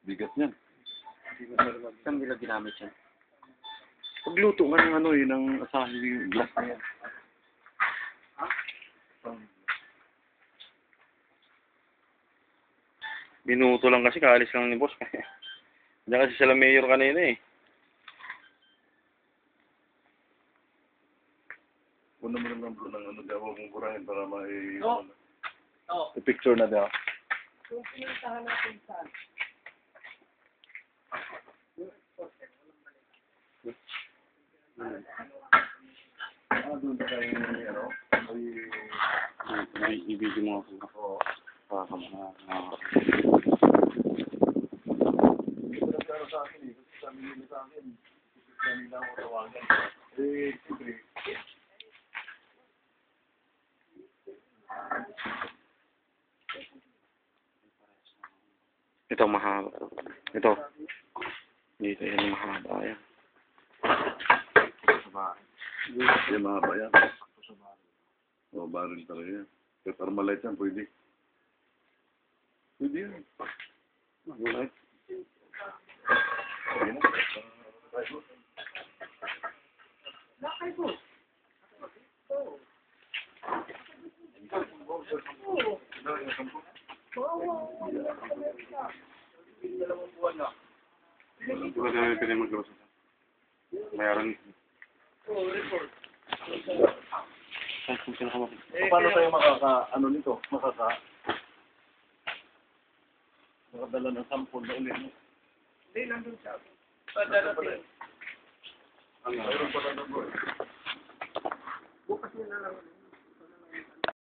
Bigat niyan. Saan nila ginamit yan? Pagluto nga ng ano eh, ng asahi yung glass na yan. Binuto lang kasi, kaalis lang ni boss. Diyan kasi sila mayor kanina eh. Una mo lang bro ng ano, daw mong burahin para Oo. Oo. i-picture na daw. Kung pinuntahan natin saan? Doon na kayo, ano, I-video mo ako. oo. Para ka mga... Pero sa akin eh, kasi sabi nila sa akin, kasi nila ako tawagan. Eh, siyempre, Ito mahaba. Ito. Dito yan mahaba yan. yan mahaba yan. Oo, baril talaga yan. Kaya Armalite yan, pwede. Pwede yan. Alright. Sige na. Ito ba na pwede maglabas ito? Bayaran. Kung pinakamapit. Paano tayo ano nito? Makadala ng sample na ulit. Hindi, nandun siya. Darating. Mayroon pala na bro. Bukas nyo na lang.